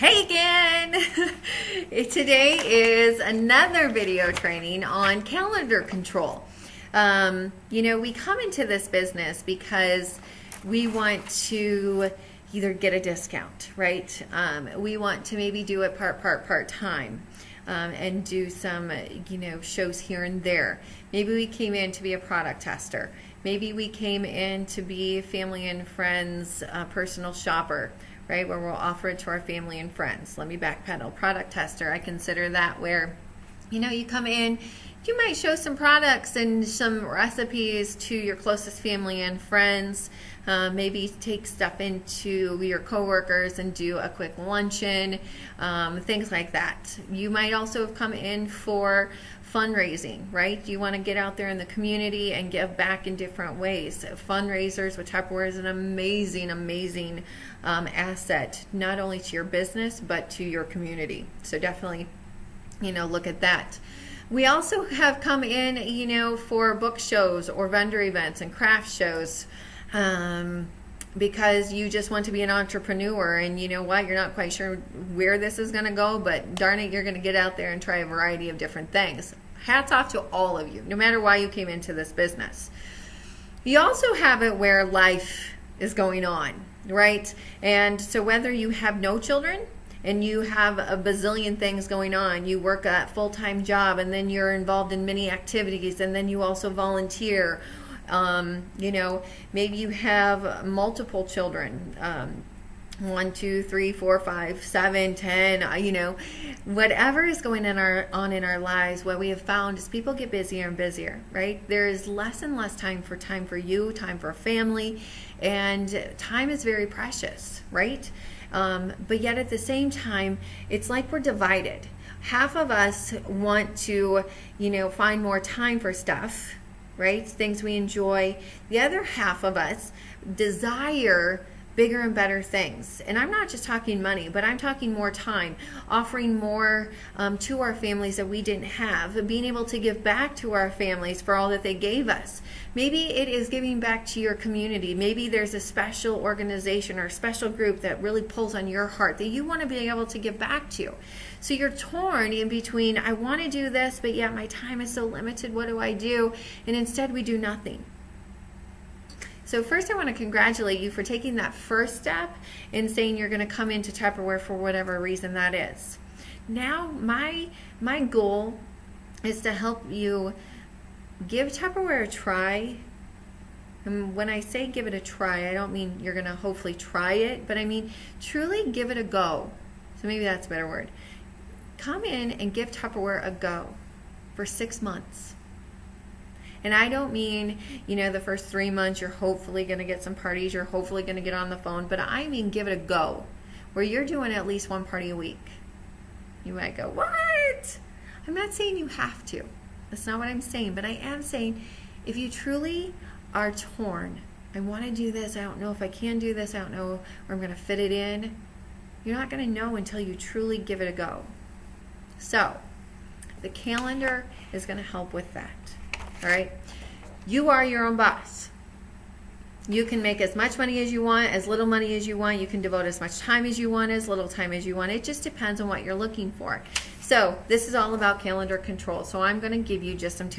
Hey again! Today is another video training on calendar control. We come into this business because we want to either get a discount, right? We want to maybe do it part-time and do some, shows here and there. Maybe we came in to be a product tester. Maybe we came in to be family and friends personal shopper, right, where we'll offer it to our family and friends. Let me backpedal. Product tester, I consider that where, you come in, you might show some products and some recipes to your closest family and friends. Maybe take stuff into your coworkers and do a quick luncheon, things like that. You might also have come in for fundraising, right? You want to get out there in the community and give back in different ways. Fundraisers with Tupperware is an amazing asset, not only to your business, but to your community. So definitely, look at that. We also have come in, for book shows or vendor events and craft shows, because you just want to be an entrepreneur, and you know what, you're not quite sure where this is going to go, but darn it, you're going to get out there and try a variety of different things. Hats off to all of you, no matter why you came into this business. You also have it where life is going on, right? And so whether you have no children and you have a bazillion things going on, you work a full-time job and then you're involved in many activities and then you also volunteer. Maybe you have multiple children, 1, 2, 3, 4, 5, 7, 10, whatever is going on in our lives. What we have found is people get busier and busier, right? There is less and less time for you, time for family, and time is very precious, right? But yet at the same time, it's like we're divided. Half of us want to, find more time for stuff, right? Things we enjoy. The other half of us desire bigger and better things. And I'm not just talking money, but I'm talking more time, offering more to our families that we didn't have, being able to give back to our families for all that they gave us. Maybe it is giving back to your community. Maybe there's a special organization or a special group that really pulls on your heart that you want to be able to give back to. So you're torn in between, I want to do this, but yet my time is so limited. What do I do? And instead we do nothing. So first I want to congratulate you for taking that first step and saying you're going to come into Tupperware for whatever reason that is. Now my goal is to help you give Tupperware a try. And when I say give it a try, I don't mean you're going to hopefully try it, but I mean truly give it a go. So maybe that's a better word. Come in and give Tupperware a go for 6 months. And I don't mean, the first 3 months you're hopefully going to get some parties, you're hopefully going to get on the phone, but I mean give it a go, where you're doing at least one party a week. You might go, what? I'm not saying you have to. That's not what I'm saying, but I am saying if you truly are torn, I want to do this, I don't know if I can do this, I don't know where I'm going to fit it in, you're not going to know until you truly give it a go. So, the calendar is going to help with that. All right, you are your own boss. You can make as much money as you want, as little money as you want. You can devote as much time as you want, as little time as you want. It just depends on what you're looking for. So this is all about calendar control. So I'm going to give you just some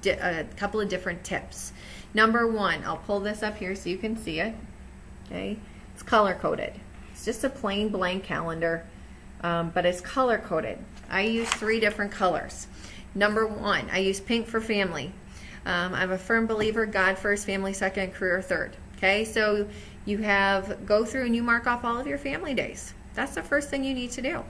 a couple of different tips. Number one, I'll pull this up here so you can see it. Okay, it's color coded. It's just a plain blank calendar, but it's color coded. I use 3 different colors. Number one, I use pink for family. I'm a firm believer, God first, family second, career third. Okay, so you go through and you mark off all of your family days. That's the first thing you need to do.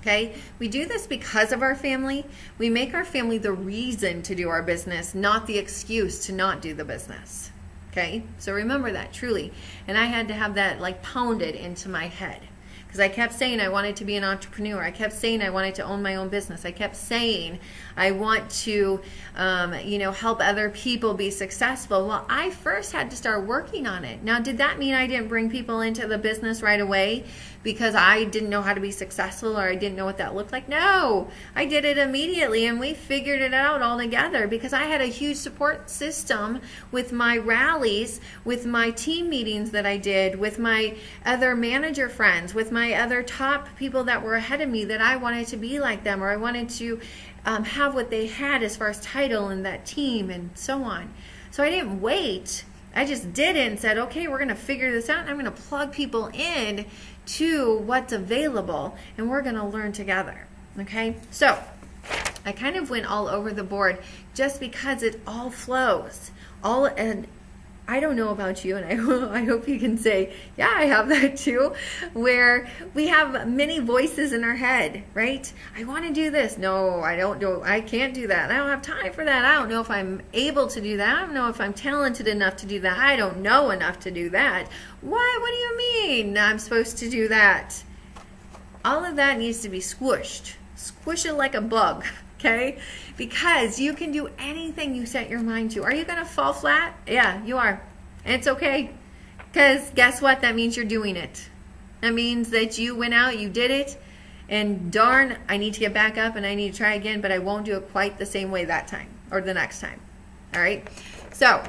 Okay, we do this because of our family. We make our family the reason to do our business, not the excuse to not do the business. Okay, so remember that truly. And I had to have that pounded into my head. Because I kept saying I wanted to be an entrepreneur. I kept saying I wanted to own my own business. I kept saying I want to, help other people be successful. Well, I first had to start working on it. Now, did that mean I didn't bring people into the business right away because I didn't know how to be successful or I didn't know what that looked like? No, I did it immediately and we figured it out all together because I had a huge support system with my rallies, with my team meetings that I did, with my other manager friends, with my my other top people that were ahead of me that I wanted to be like them, or I wanted to have what they had as far as title and that team and so on. So I didn't wait. I just did it and said, okay, we're going to figure this out, and I'm going to plug people in to what's available, and we're going to learn together. Okay? So I kind of went all over the board just because it all flows. And I don't know about you, and I hope you can say, yeah, I have that too, where we have many voices in our head, right? I want to do this. No, I can't do that. I don't have time for that. I don't know if I'm able to do that. I don't know if I'm talented enough to do that. I don't know enough to do that. What do you mean I'm supposed to do that? All of that needs to be squished. Squish it like a bug. Okay? Because you can do anything you set your mind to. Are you going to fall flat? Yeah, you are. And it's okay. Because guess what? That means you're doing it. That means that you went out, you did it, and darn, I need to get back up and I need to try again, but I won't do it quite the same way that time or the next time. All right? So,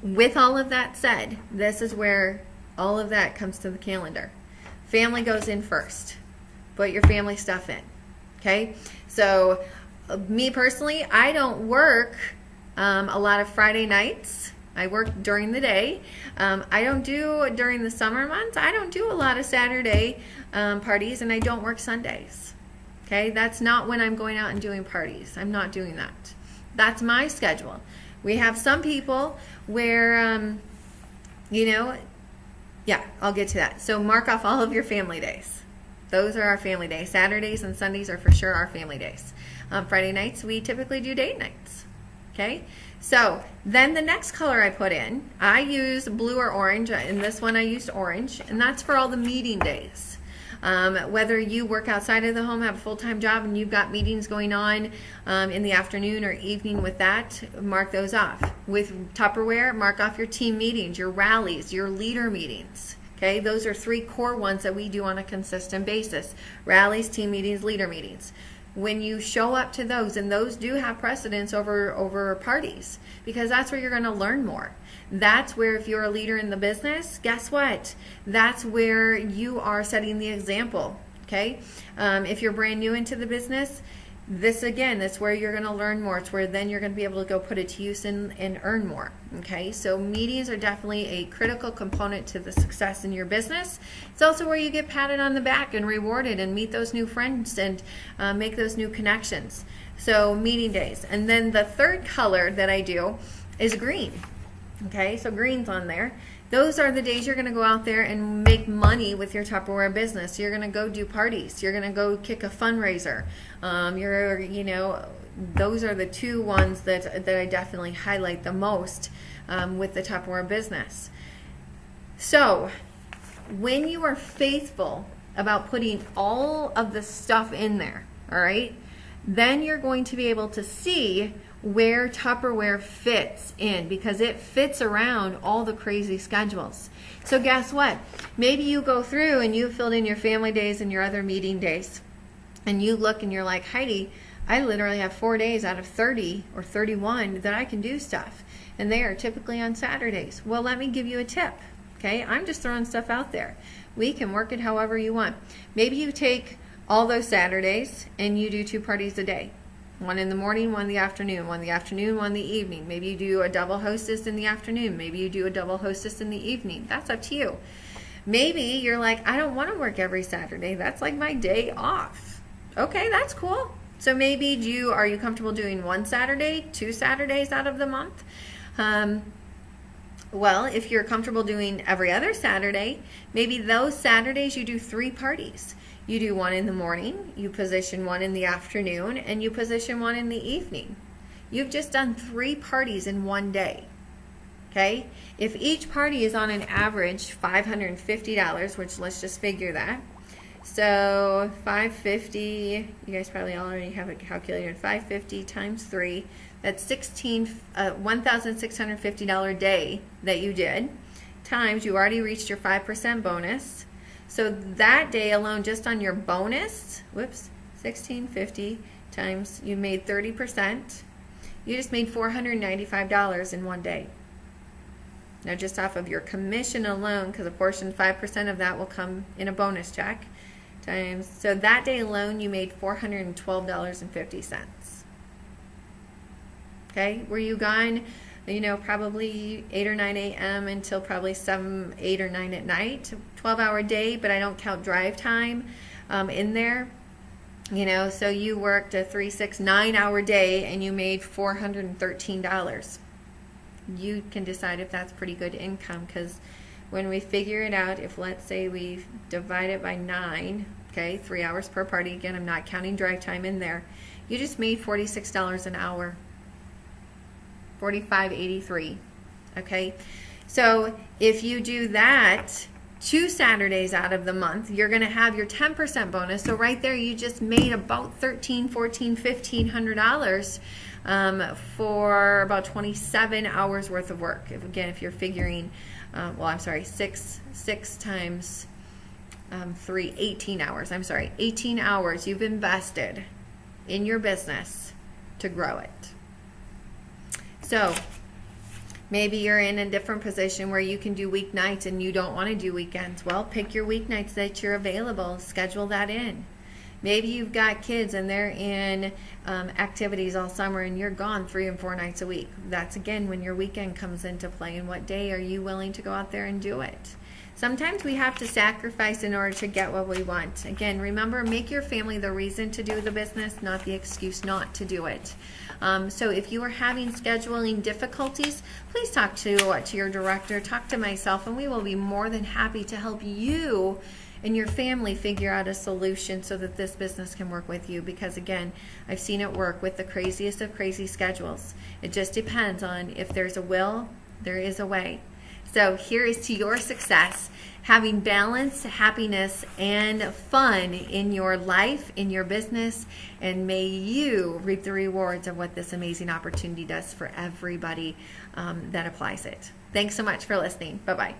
with all of that said, this is where all of that comes to the calendar. Family goes in first. Put your family stuff in. Okay? So, me personally, I don't work a lot of Friday nights. I work during the day. I don't do, during the summer months, I don't do a lot of Saturday parties, and I don't work Sundays. Okay? That's not when I'm going out and doing parties. I'm not doing that. That's my schedule. We have some people where, yeah, I'll get to that. So mark off all of your family days. Those are our family days. Saturdays and Sundays are for sure our family days. Friday nights, we typically do date nights. Okay? So then the next color I put in, I use blue or orange. In this one I used orange, and that's for all the meeting days. Whether you work outside of the home, have a full-time job, and you've got meetings going on in the afternoon or evening with that, mark those off. With Tupperware, mark off your team meetings, your rallies, your leader meetings. Okay, those are 3 core ones that we do on a consistent basis. Rallies, team meetings, leader meetings. When you show up to those, and those do have precedence over parties, because that's where you're going to learn more. That's where, if you're a leader in the business, guess what? That's where you are setting the example. Okay, if you're brand new into the business, that's where you're going to learn more. It's where then you're going to be able to go put it to use and earn more. Okay, so meetings are definitely a critical component to the success in your business. It's also where you get patted on the back and rewarded and meet those new friends and make those new connections. So meeting days. And then the third color that I do is green. Okay, so green's on there. Those are the days you're going to go out there and make money with your Tupperware business. You're going to go do parties. You're going to go kick a fundraiser. Those are the 2 ones that I definitely highlight the most with the Tupperware business. So, when you are faithful about putting all of the stuff in there, all right, then you're going to be able to see where Tupperware fits in, because it fits around all the crazy schedules. So guess what? Maybe you go through and you filled in your family days and your other meeting days, and you look and you're like, Heidi, I literally have 4 days out of 30 or 31 that I can do stuff, and they are typically on Saturdays. Well, let me give you a tip. Okay, I'm just throwing stuff out there. We can work it however you want. Maybe you take all those Saturdays and you do 2 parties a day. One in the morning, one in the afternoon, one in the afternoon, one in the evening. Maybe you do a double hostess in the afternoon. Maybe you do a double hostess in the evening. That's up to you. Maybe you're like, I don't want to work every Saturday. That's like my day off. Okay, that's cool. So maybe are you comfortable doing 1 Saturday, 2 Saturdays out of the month? Well, if you're comfortable doing every other Saturday, maybe those Saturdays you do 3 parties. You do 1 in the morning, you position 1 in the afternoon, and you position 1 in the evening. You've just done 3 parties in 1 day. Okay? If each party is on an average $550, which let's just figure that. So $550, you guys probably already have it calculated. $550 times 3, that's $1,650 day that you did. Times, you already reached your 5% bonus. So that day alone, just on your bonus, $1,650 times, you made 30%. You just made $495 in 1 day. Now, just off of your commission alone, because a portion, 5% of that will come in a bonus check, times, so that day alone you made $412.50. Okay, were you gone, probably 8 or 9 a.m. until probably 7, 8 or 9 at night, 12-hour day, but I don't count drive time in there. So you worked a 3, 6, 9-hour day and you made $413. You can decide if that's pretty good income, because when we figure it out, if let's say we divide it by 9, okay, 3 hours per party, again, I'm not counting drive time in there, you just made $46 an hour, $45.83. Okay, so if you do that 2 Saturdays out of the month, you're going to have your 10% bonus. So right there, you just made about $1,300, $1,400, $1,500 for about 27 hours worth of work. If you're figuring, 6 times 3, 18 hours. 18 hours you've invested in your business to grow it. So maybe you're in a different position where you can do weeknights and you don't want to do weekends. Well, pick your weeknights that you're available. Schedule that in. Maybe you've got kids and they're in activities all summer and you're gone 3 and 4 nights a week. That's, again, when your weekend comes into play, and what day are you willing to go out there and do it? Sometimes we have to sacrifice in order to get what we want. Again, remember, make your family the reason to do the business, not the excuse not to do it. So if you are having scheduling difficulties, please talk to your director, talk to myself, and we will be more than happy to help you and your family figure out a solution so that this business can work with you. Because again, I've seen it work with the craziest of crazy schedules. It just depends on if there's a will, there is a way. So here is to your success, having balance, happiness, and fun in your life, in your business, and may you reap the rewards of what this amazing opportunity does for everybody that applies it. Thanks so much for listening. Bye-bye.